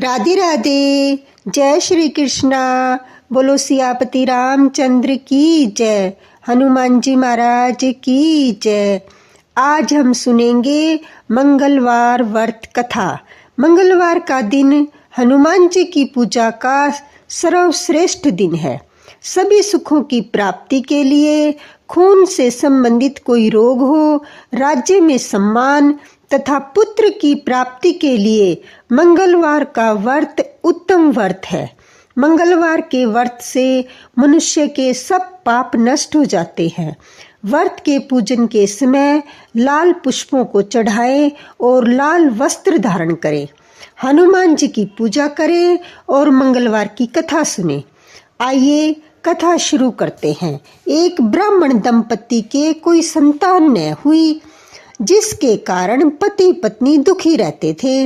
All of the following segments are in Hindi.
राधे राधे। जय श्री कृष्णा। बोलो सियापति रामचंद्र की जय, हनुमान जी महाराज की जय। आज हम सुनेंगे मंगलवार व्रत कथा। मंगलवार का दिन हनुमान जी की पूजा का सर्वश्रेष्ठ दिन है। सभी सुखों की प्राप्ति के लिए, खून से संबंधित कोई रोग हो, राज्य में सम्मान तथा पुत्र की प्राप्ति के लिए मंगलवार का व्रत उत्तम व्रत है। मंगलवार के व्रत से मनुष्य के सब पाप नष्ट हो जाते हैं। व्रत के पूजन के समय लाल पुष्पों को चढ़ाएं और लाल वस्त्र धारण करें। हनुमान जी की पूजा करें और मंगलवार की कथा सुने। आइए कथा शुरू करते हैं। एक ब्राह्मण दंपति के कोई संतान न हुई, जिसके कारण पति पत्नी दुखी रहते थे।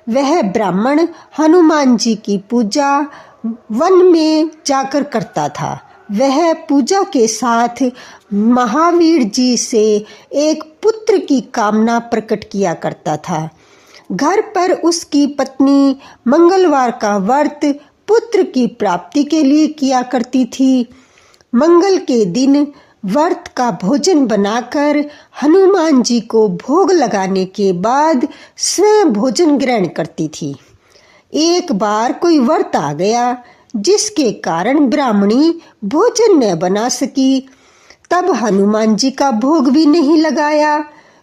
वह ब्राह्मण हनुमान जी की पूजा वन में जाकर करता था। वह पूजा के साथ महावीर जी से एक पुत्र की कामना प्रकट किया करता था। घर पर उसकी पत्नी मंगलवार का व्रत पुत्र की प्राप्ति के लिए किया करती थी। मंगल के दिन व्रत का भोजन बनाकर हनुमान जी को भोग लगाने के बाद स्वयं भोजन ग्रहण करती थी। एक बार कोई व्रत आ गया, जिसके कारण ब्राह्मणी भोजन न बना सकी। तब हनुमान जी का भोग भी नहीं लगाया।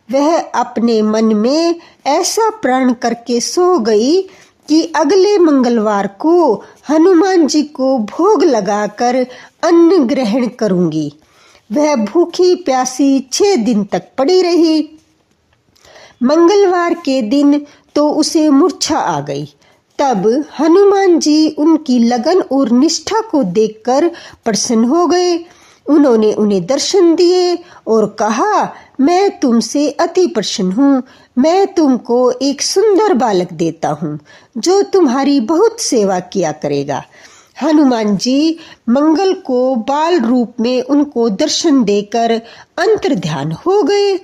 वह अपने मन में ऐसा प्रण करके सो गई कि अगले मंगलवार को हनुमान जी को भोग लगाकर अन्न ग्रहण करूंगी। वह भूखी प्यासी 6 दिन तक पड़ी रही। मंगलवार के दिन तो उसे मूर्छा आ गई। तब हनुमान जी उनकी लगन और निष्ठा को देखकर प्रसन्न हो गए। उन्होंने उन्हें दर्शन दिए और कहा, मैं तुमसे अति प्रसन्न हूँ। मैं तुमको एक सुंदर बालक देता हूँ, जो तुम्हारी बहुत सेवा किया करेगा। हनुमान जी मंगल को बाल रूप में उनको दर्शन देकर अंतर्ध्यान हो गए।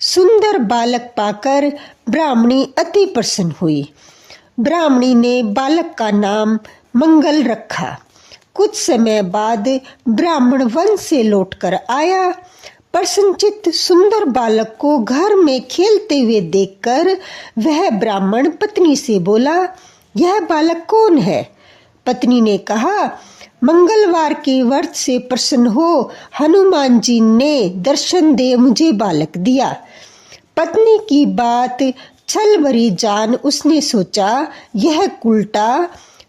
सुंदर बालक पाकर ब्राह्मणी अति प्रसन्न हुई। ब्राह्मणी ने बालक का नाम मंगल रखा। कुछ समय बाद ब्राह्मण वन से लौटकर आया। प्रसन्नचित्त सुंदर बालक को घर में खेलते हुए देखकर वह ब्राह्मण पत्नी से बोला, यह बालक कौन है? पत्नी ने कहा, मंगलवार के व्रत से प्रसन्न हो हनुमान जी ने दर्शन दे मुझे बालक दिया। पत्नी की बात छल भरी जान उसने सोचा, यह कुलटा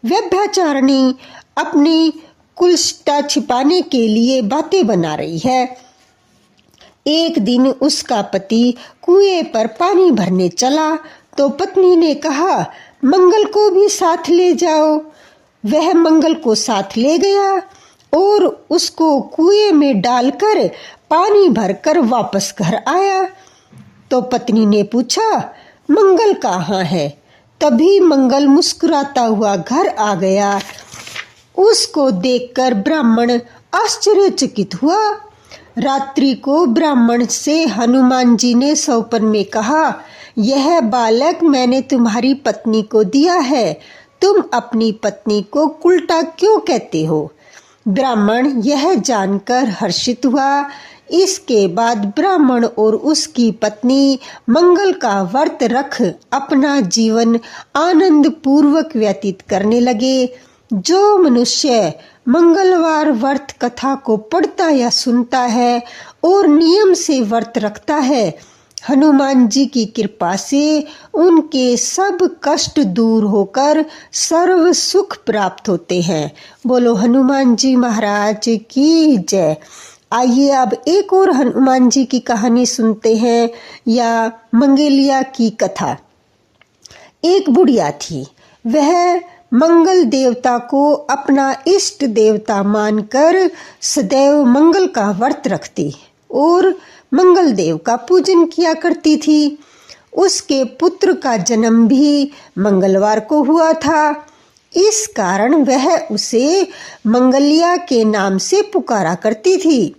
व्यभिचारिणी अपनी कुलष्टता छिपाने के लिए बातें बना रही है। एक दिन उसका पति कुएं पर पानी भरने चला तो पत्नी ने कहा, मंगल को भी साथ ले जाओ। वह मंगल को साथ ले गया और उसको कुएं में डालकर पानी भरकर वापस घर आया। तो पत्नी ने पूछा, मंगल कहाँ है? तभी मंगल मुस्कुराता हुआ घर आ गया। उसको देखकर ब्राह्मण आश्चर्यचकित हुआ। रात्रि को ब्राह्मण से हनुमान जी ने स्वप्न में कहा, यह बालक मैंने तुम्हारी पत्नी को दिया है। तुम अपनी पत्नी को उल्टा क्यों कहते हो? ब्राह्मण यह जानकर हर्षित हुआ। इसके बाद ब्राह्मण और उसकी पत्नी मंगल का व्रत रख अपना जीवन आनंद पूर्वक व्यतीत करने लगे। जो मनुष्य मंगलवार व्रत कथा को पढ़ता या सुनता है और नियम से व्रत रखता है, हनुमान जी की कृपा से उनके सब कष्ट दूर होकर सर्व सुख प्राप्त होते हैं। बोलो हनुमान जी महाराज की जय। आइए अब एक और हनुमान जी की कहानी सुनते हैं, या मंगेलिया की कथा। एक बुढ़िया थी। वह मंगल देवता को अपना इष्ट देवता मानकर सदैव मंगल का व्रत रखती और मंगल देव का पूजन किया करती थी। उसके पुत्र का जन्म भी मंगलवार को हुआ था। इस कारण वह उसे मंगलिया के नाम से पुकारा करती थी।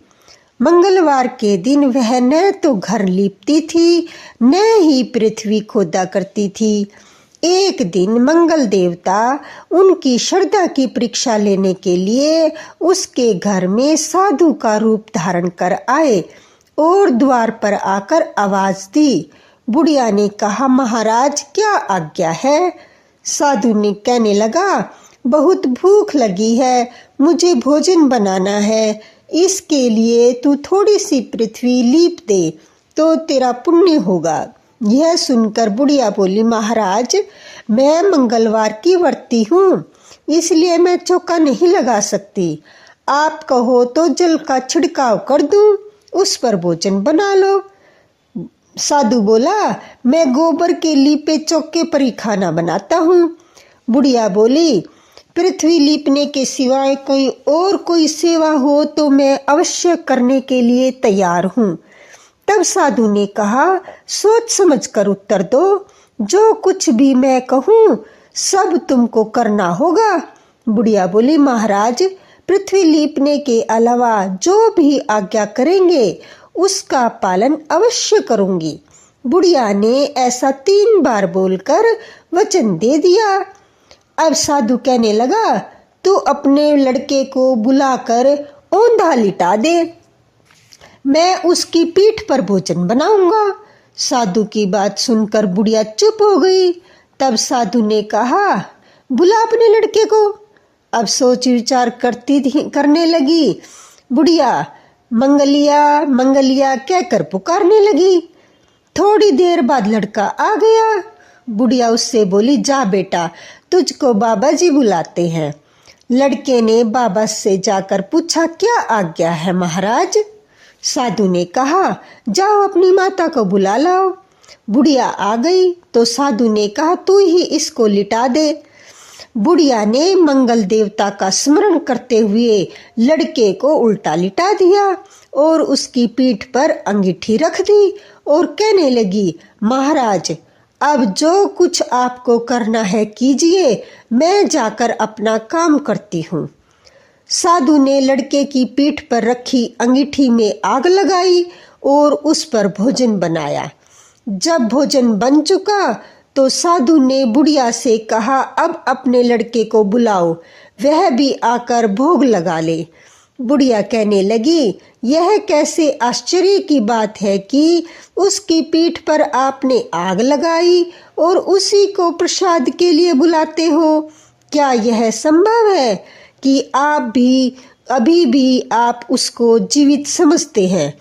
मंगलवार के दिन वह न तो घर लीपती थी, न ही पृथ्वी खोदा करती थी। एक दिन मंगल देवता उनकी श्रद्धा की परीक्षा लेने के लिए उसके घर में साधु का रूप धारण कर आए और द्वार पर आकर आवाज दी। बुढ़िया ने कहा, महाराज क्या आज्ञा है? साधु ने कहने लगा, बहुत भूख लगी है, मुझे भोजन बनाना है, इसके लिए तू थोड़ी सी पृथ्वी लीप दे तो तेरा पुण्य होगा। यह सुनकर बुढ़िया बोली, महाराज मैं मंगलवार की व्रती हूँ, इसलिए मैं चौका नहीं लगा सकती। आप कहो तो जल का छिड़काव कर दूं, उस पर भोजन बना लो। साधु बोला, मैं गोबर के लीपे चौके पर ही खाना बनाता हूँ। बुढ़िया बोली, पृथ्वी लीपने के सिवाय कोई सेवा हो तो मैं अवश्य करने के लिए तैयार हूँ। तब साधु ने कहा, सोच समझ कर उत्तर दो, जो कुछ भी मैं कहूँ सब तुमको करना होगा। बुढ़िया बोली, महाराज पृथ्वी लीपने के अलावा जो भी आज्ञा करेंगे उसका पालन अवश्य करूंगी। बुढ़िया ने ऐसा 3 बार बोलकर वचन दे दिया। अब साधु कहने लगा, तू अपने लड़के को बुलाकर औंधा लिटा दे, मैं उसकी पीठ पर भोजन बनाऊंगा। साधु की बात सुनकर बुढ़िया चुप हो गई। तब साधु ने कहा, बुला अपने लड़के को। अब सोच विचार करने लगी। बुढ़िया मंगलिया मंगलिया कहकर पुकारने लगी। थोड़ी देर बाद लड़का आ गया। बुढ़िया उससे बोली, जा बेटा, तुझको बाबा जी बुलाते हैं। लड़के ने बाबा से जाकर पूछा, क्या आज्ञा है महाराज? साधु ने कहा, जाओ अपनी माता को बुला लाओ। बुढ़िया आ गई तो साधु ने कहा, तू ही इसको लिटा दे। बुढ़िया ने मंगल देवता का स्मरण करते हुए लड़के को उल्टा लिटा दिया और उसकी पीठ पर अंगीठी रख दी और कहने लगी, महाराज अब जो कुछ आपको करना है कीजिए, मैं जाकर अपना काम करती हूँ। साधु ने लड़के की पीठ पर रखी अंगीठी में आग लगाई और उस पर भोजन बनाया। जब भोजन बन चुका तो साधु ने बुढ़िया से कहा, अब अपने लड़के को बुलाओ, वह भी आकर भोग लगा ले। बुढ़िया कहने लगी, यह कैसे आश्चर्य की बात है कि उसकी पीठ पर आपने आग लगाई और उसी को प्रसाद के लिए बुलाते हो। क्या यह संभव है कि अभी भी आप उसको जीवित समझते हैं?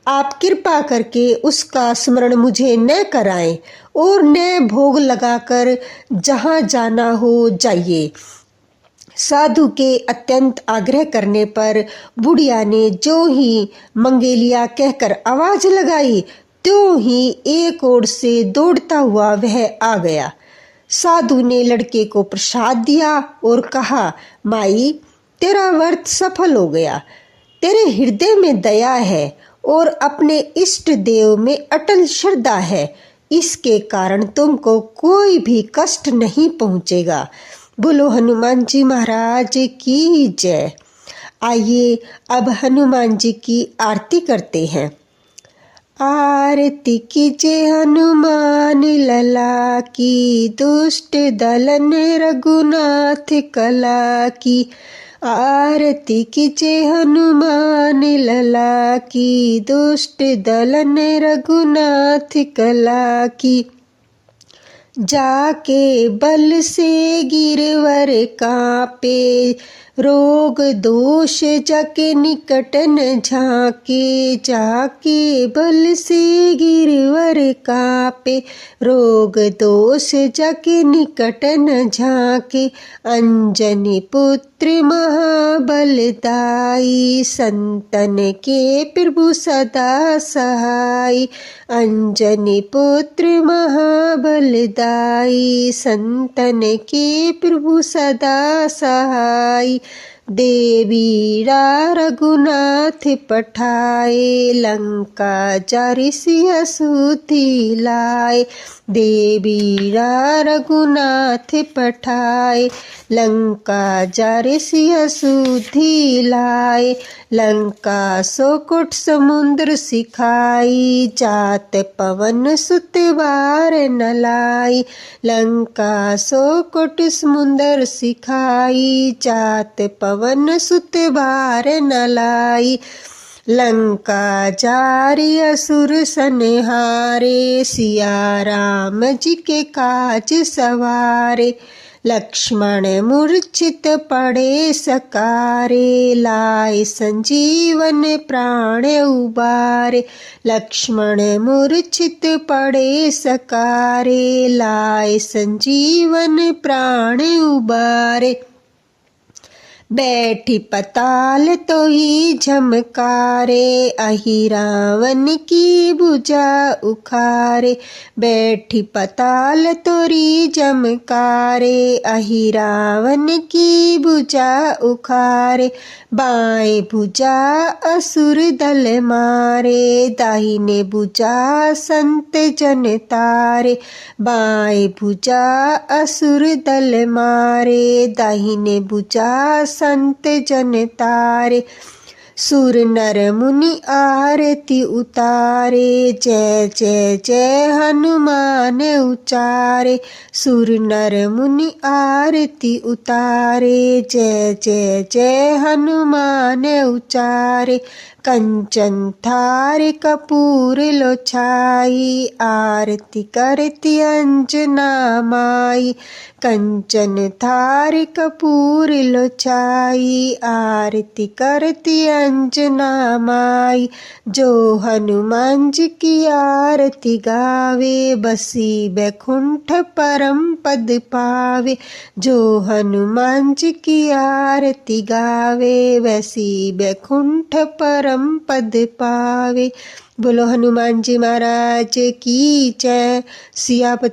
आप कृपा करके उसका स्मरण मुझे न कराएं और न भोग लगाकर जहाँ जाना हो जाइए। साधु के अत्यंत आग्रह करने पर बुढ़िया ने जो ही मंगेलिया कहकर आवाज लगाई, त्यों ही एक ओर से दौड़ता हुआ वह आ गया। साधु ने लड़के को प्रसाद दिया और कहा, माई तेरा व्रत सफल हो गया, तेरे हृदय में दया है और अपने इष्ट देव में अटल श्रद्धा है, इसके कारण तुमको कोई भी कष्ट नहीं पहुंचेगा। बोलो हनुमान जी महाराज की जय। आइए अब हनुमान जी की आरती करते हैं। आरती कीजिए हनुमान लला की, दुष्ट दलन रघुनाथ कला की। आरती कीजिए हनुमान लला की, दुष्ट दलन रघुनाथ कला की। जाके बल से गिरवर कापे, रोग दोष जाके निकट न झाके। जाके बल से गिरवर कापे, रोग दोष जाके निकट न झाके। अंजनी पुत्र महाबलदाई, संतन के प्रभु सदा सहाय। अंजनी पुत्र महाबलदाई, संतन के प्रभु सदा सहाय। देवीरा रघुनाथ पठाए, लंका जारि सिया सूती लाए। देवीरा रघुनाथ पठाए, लंका जारि सिया सूती लाए। लंका सो कुट समुद्र सिखाई, जात पवन सुत बार न लाई। लंका सो कुट समुद्र सिखाई, जात पवन सुत बार न लाई। लंका जारि असुर सनहारे, सिया राम जी के काज सवारे। लक्ष्मण मूर्छित पड़े सकारे, लाए संजीवन प्राण उबारे। लक्ष्मण मूर्छित पड़े सकारे, लाए संजीवन प्राण उबारे। बैठी पताल तो ही झमकारे, अहि रावण की भुजा उखारे। बैठी पताल तोरी झमकारे, अहि रावण की भुजा उखारे। बाएं भुजा असुर दल मारे, दाहिने भुजा संत जन तारे। बाएं भुजा असुर दल मारे, दाहिने भुजा संत जन तारे। सुर नर मुनि आरती उतारे, जय जय जय हनुमान उचारे। सुर नर मुनि आरती उतारे, जय जय जय हनुमान उचारे। कंचन थार कपूर लो छाई, आरती करती अंजना माई। कंचन थार कपूर लो छाई, आरती करती अंजना माई। जो हनुमान जी की आरती गावे, बसी बैकुंठ परम पद पावे। जो हनुमान जी की आरती गावे, वैसी बैकुंठ परम पद पावे। बोलो हनुमान जी महाराज की जय। सियापति